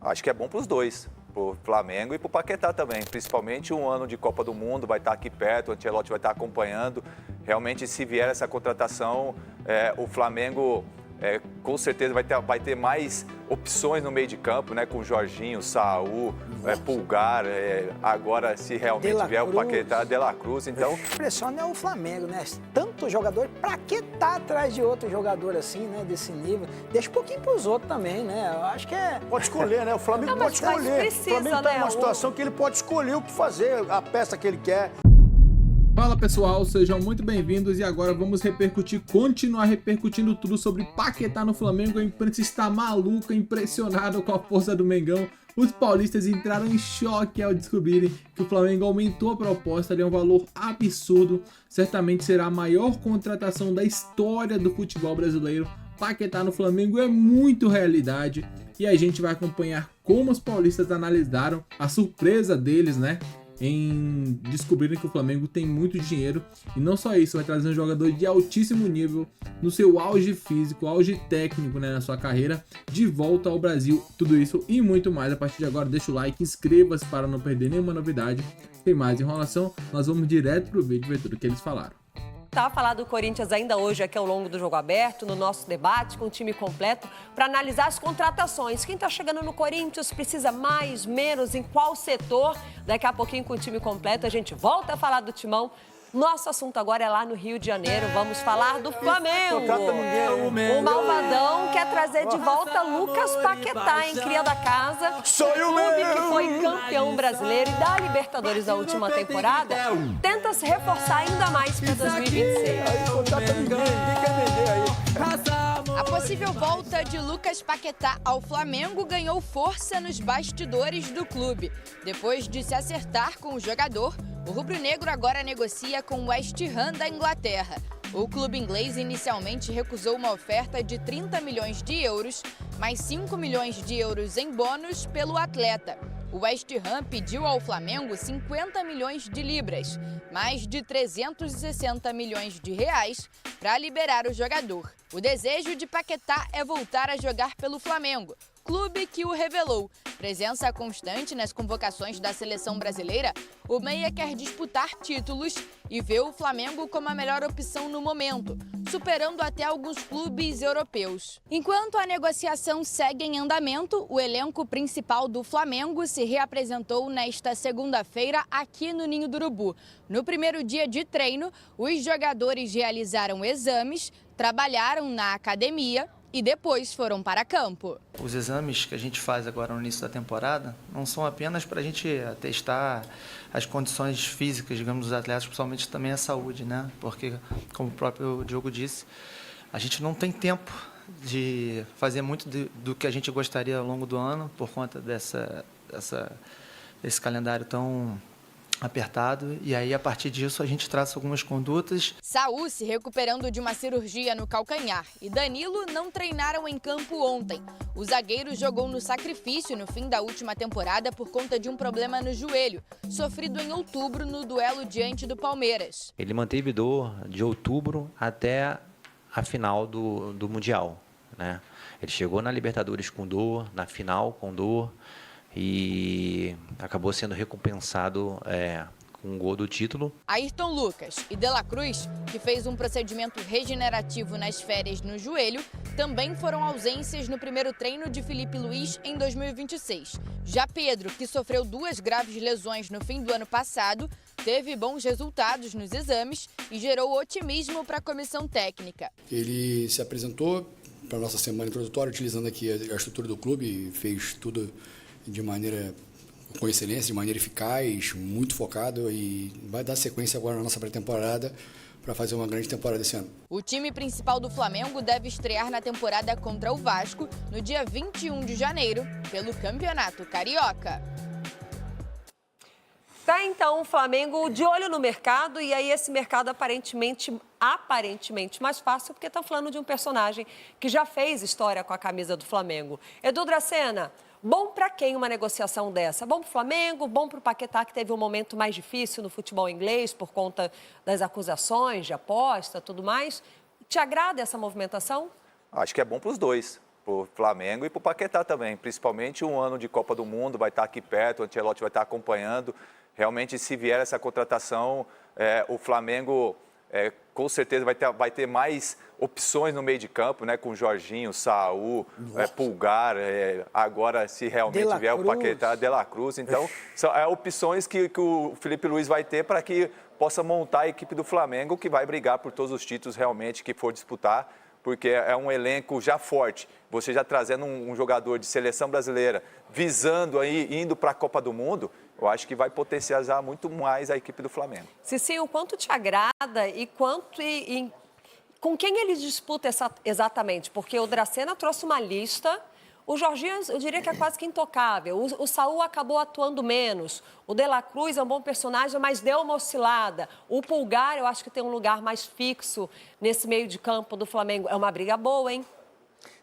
Acho que é bom para os dois, para o Flamengo e para o Paquetá também. Principalmente um ano de Copa do Mundo, vai estar aqui perto, o Ancelotti vai estar acompanhando. Realmente, se vier essa contratação, o Flamengo com certeza vai ter mais opções no meio de campo, né? Com Jorginho, Saul, Pulgar. Agora, se realmente vier o Paquetá, De La Cruz, então... Impressiona é o Flamengo, né? Tanto jogador, pra que tá atrás de outro jogador assim, né? Desse nível? Deixa um pouquinho pros outros também, né? Eu acho que Pode escolher, né? O Flamengo Não, pode escolher. precisa, O Flamengo tá né? numa situação que ele pode escolher o que fazer, a peça que ele quer. Fala pessoal, sejam muito bem-vindos e agora vamos continuar repercutindo tudo sobre Paquetá no Flamengo. A imprensa está maluca, impressionada com a força do Mengão. Os paulistas entraram em choque ao descobrirem que o Flamengo aumentou a proposta de um valor absurdo. Certamente será a maior contratação da história do futebol brasileiro. Paquetá no Flamengo é muito realidade e a gente vai acompanhar como os paulistas analisaram a surpresa deles, né? Em descobrirem que o Flamengo tem muito dinheiro e não só isso, vai trazer um jogador de altíssimo nível no seu auge físico, auge técnico, né, na sua carreira, de volta ao Brasil. Tudo isso e muito mais a partir de agora. Deixa o like, inscreva-se para não perder nenhuma novidade. Sem mais enrolação, nós vamos direto pro vídeo ver tudo o que eles falaram. Tá, falar do Corinthians ainda hoje aqui ao longo do Jogo Aberto, no nosso debate com o time completo, para analisar as contratações. Quem tá chegando no Corinthians precisa mais, menos, em qual setor? Daqui a pouquinho com o time completo a gente volta a falar do Timão. Nosso assunto agora é lá no Rio de Janeiro. Vamos falar do Flamengo. O Malvadão quer trazer de volta Lucas Paquetá, em cria da casa. O clube que foi campeão brasileiro e da Libertadores da última temporada tenta se reforçar ainda mais para 2026. A possível volta de Lucas Paquetá ao Flamengo ganhou força nos bastidores do clube. Depois de se acertar com o jogador, o rubro-negro agora negocia com o West Ham da Inglaterra. O clube inglês inicialmente recusou uma oferta de 30 milhões de euros, mais 5 milhões de euros em bônus pelo atleta. O West Ham pediu ao Flamengo 50 milhões de libras, mais de 360 milhões de reais, para liberar o jogador. O desejo de Paquetá é voltar a jogar pelo Flamengo, clube que o revelou. Presença constante nas convocações da seleção brasileira, o meia quer disputar títulos e vê o Flamengo como a melhor opção no momento, superando até alguns clubes europeus. Enquanto a negociação segue em andamento, o elenco principal do Flamengo se reapresentou nesta segunda-feira aqui no Ninho do Urubu. No primeiro dia de treino, os jogadores realizaram exames, trabalharam na academia e depois foram para campo. Os exames que a gente faz agora no início da temporada não são apenas para a gente testar as condições físicas, digamos, dos atletas, principalmente também a saúde, né? Porque, como o próprio Diogo disse, a gente não tem tempo de fazer muito do que a gente gostaria ao longo do ano por conta desse calendário tão apertado, e aí a partir disso a gente traça algumas condutas. Saul se recuperando de uma cirurgia no calcanhar e Danilo não treinaram em campo ontem. O zagueiro jogou no sacrifício no fim da última temporada por conta de um problema no joelho, sofrido em outubro no duelo diante do Palmeiras. Ele manteve dor de outubro até a final do Mundial, né? Ele chegou na Libertadores com dor, na final com dor, e acabou sendo recompensado com um gol do título. Ayrton Lucas e De La Cruz, que fez um procedimento regenerativo nas férias no joelho, também foram ausências no primeiro treino de Felipe Luiz em 2026. Já Pedro, que sofreu 2 graves lesões no fim do ano passado, teve bons resultados nos exames e gerou otimismo para a comissão técnica. Ele se apresentou para a nossa semana introdutória, utilizando aqui a estrutura do clube, fez tudo com excelência, de maneira eficaz, muito focado, e vai dar sequência agora na nossa pré-temporada para fazer uma grande temporada esse ano. O time principal do Flamengo deve estrear na temporada contra o Vasco no dia 21 de janeiro, pelo Campeonato Carioca. Tá, então, o Flamengo de olho no mercado, e aí esse mercado aparentemente mais fácil, porque estão falando de um personagem que já fez história com a camisa do Flamengo. Edu Dracena, bom para quem uma negociação dessa? Bom para o Flamengo, bom para o Paquetá, que teve um momento mais difícil no futebol inglês por conta das acusações de aposta, tudo mais. Te agrada essa movimentação? Acho que é bom para os dois. o Flamengo e para o Paquetá também, principalmente um ano de Copa do Mundo, vai estar aqui perto, o Ancelotti vai estar acompanhando. Realmente, se vier essa contratação, o Flamengo com certeza vai ter mais opções no meio de campo, né? Com Jorginho, Saul, Pulgar, agora se realmente vier o Paquetá, De La Cruz. Então, são opções que o Felipe Luiz vai ter para que possa montar a equipe do Flamengo, que vai brigar por todos os títulos realmente que for disputar, porque é um elenco já forte. Você já trazendo um jogador de seleção brasileira, visando aí, indo para a Copa do Mundo, eu acho que vai potencializar muito mais a equipe do Flamengo. Cicinho, o quanto te agrada e com quem ele disputa exatamente? Porque o Dracena trouxe uma lista, o Jorginho, eu diria que é quase que intocável, o Saul acabou atuando menos, o De La Cruz é um bom personagem, mas deu uma oscilada, o Pulgar eu acho que tem um lugar mais fixo nesse meio de campo do Flamengo. É uma briga boa, hein?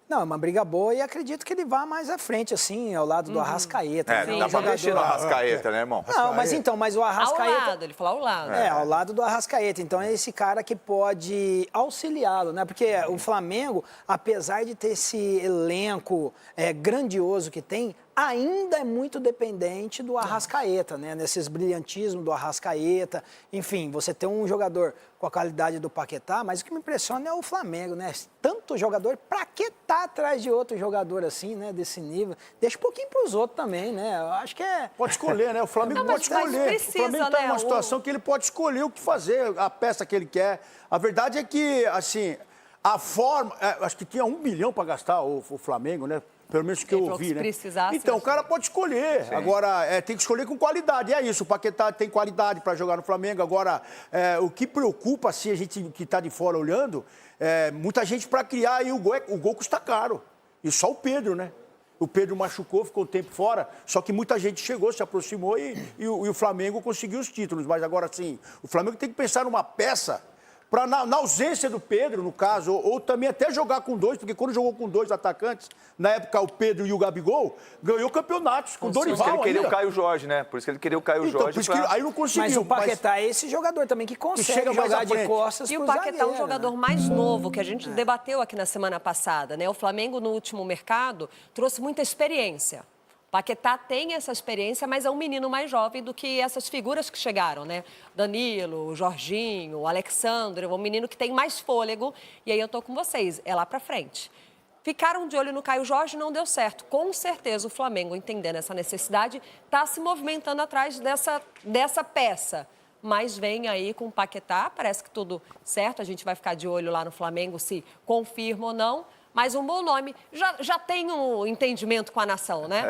Não, é uma briga boa e acredito que ele vá mais à frente, assim, ao lado do Arrascaeta. Não dá pra mexer no Arrascaeta, né, irmão? Não, mas o Arrascaeta... Ao lado, ele falou ao lado. Ao lado do Arrascaeta. Então, é esse cara que pode auxiliá-lo, né? Porque o Flamengo, apesar de ter esse elenco grandioso que tem, ainda é muito dependente do Arrascaeta, né? Nesses brilhantismos do Arrascaeta. Enfim, você tem um jogador com a qualidade do Paquetá, mas o que me impressiona é o Flamengo, né? Tanto jogador, pra que tá atrás de outro jogador assim, né? Desse nível. Deixa um pouquinho pros outros também, né? Eu acho que Pode escolher, né? O Flamengo pode escolher. Precisa, o Flamengo tá né? numa situação que ele pode escolher o que fazer, a peça que ele quer. A verdade é que, assim, a forma... acho que tinha 1 bilhão para gastar o Flamengo, né? Pelo menos que eu ouvi, né? Então, o cara pode escolher. Sim. Agora, tem que escolher com qualidade. É isso, o Paquetá tem qualidade para jogar no Flamengo. Agora, o que preocupa, assim, a gente que está de fora olhando, muita gente para criar, e o gol custa caro. E só o Pedro, né? O Pedro machucou, ficou um tempo fora, só que muita gente chegou, se aproximou e o Flamengo conseguiu os títulos. Mas agora, sim, o Flamengo tem que pensar numa peça para, na ausência do Pedro, no caso, ou também até jogar com 2, porque quando jogou com 2 atacantes, na época o Pedro e o Gabigol, ganhou campeonatos com Dorival. Por isso que ele queria o Caio Jorge, né? Por isso que ele queria o Caio Jorge. Por isso que aí não conseguiu. Mas o Paquetá é esse jogador também que consegue jogar de costas. E o Paquetá é um jogador mais novo, que a gente debateu aqui na semana passada, né? O Flamengo, no último mercado, trouxe muita experiência. Paquetá tem essa experiência, mas é um menino mais jovem do que essas figuras que chegaram, né? Danilo, o Jorginho, o Alexandre, um menino que tem mais fôlego. E aí eu tô com vocês, é lá pra frente. Ficaram de olho no Caio Jorge, não deu certo. Com certeza o Flamengo, entendendo essa necessidade, está se movimentando atrás dessa peça. Mas vem aí com o Paquetá, parece que tudo certo. A gente vai ficar de olho lá no Flamengo se confirma ou não. Mas um bom nome, já tem um entendimento com a nação, né?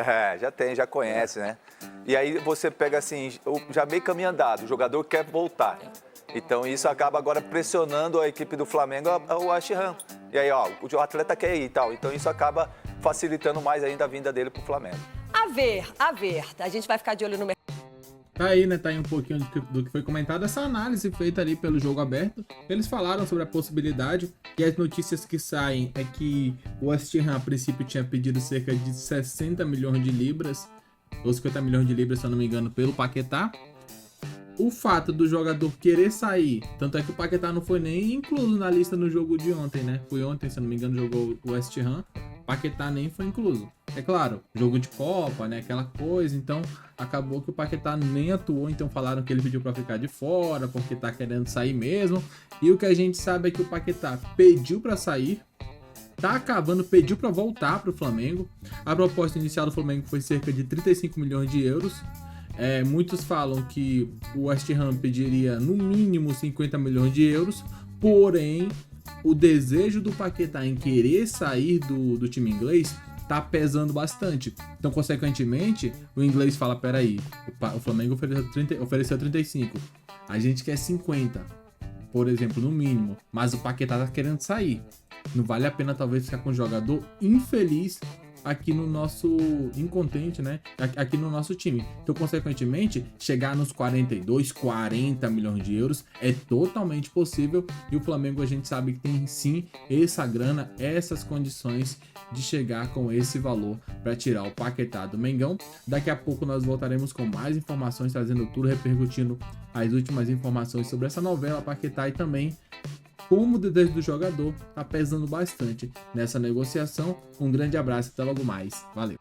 Já conhece, né? E aí você pega assim, já meio caminho andado, o jogador quer voltar. Então isso acaba agora pressionando a equipe do Flamengo, o Ashram. E aí, o atleta quer ir e tal. Então isso acaba facilitando mais ainda a vinda dele pro Flamengo. A ver. A gente vai ficar de olho no mercado. Tá aí, né? Tá aí um pouquinho do que foi comentado, essa análise feita ali pelo Jogo Aberto. Eles falaram sobre a possibilidade, e as notícias que saem é que o West Ham, a princípio, tinha pedido cerca de 60 milhões de libras, ou 50 milhões de libras, se eu não me engano, pelo Paquetá. O fato do jogador querer sair, tanto é que o Paquetá não foi nem incluso na lista no jogo de ontem, né? Foi ontem, se eu não me engano, jogou o West Ham. Paquetá nem foi incluso. É claro, jogo de Copa, né? Aquela coisa, então acabou que o Paquetá nem atuou, então falaram que ele pediu pra ficar de fora, porque tá querendo sair mesmo. E o que a gente sabe é que o Paquetá pediu pra sair, tá acabando, pediu pra voltar pro Flamengo. A proposta inicial do Flamengo foi cerca de 35 milhões de euros. Muitos falam que o West Ham pediria no mínimo 50 milhões de euros, porém o desejo do Paquetá em querer sair do time inglês tá pesando bastante. Então, consequentemente, o inglês fala, peraí, o Flamengo ofereceu 35, a gente quer 50, por exemplo, no mínimo, mas o Paquetá tá querendo sair. Não vale a pena talvez ficar com um jogador infeliz aqui no nosso incontente, né? Aqui no nosso time. Então, consequentemente, chegar nos 42, 40 milhões de euros é totalmente possível, e o Flamengo a gente sabe que tem sim essa grana, essas condições de chegar com esse valor para tirar o Paquetá do Mengão. Daqui a pouco nós voltaremos com mais informações, trazendo tudo, repercutindo as últimas informações sobre essa novela Paquetá e também como o desejo do jogador está pesando bastante nessa negociação. Um grande abraço e até logo mais. Valeu!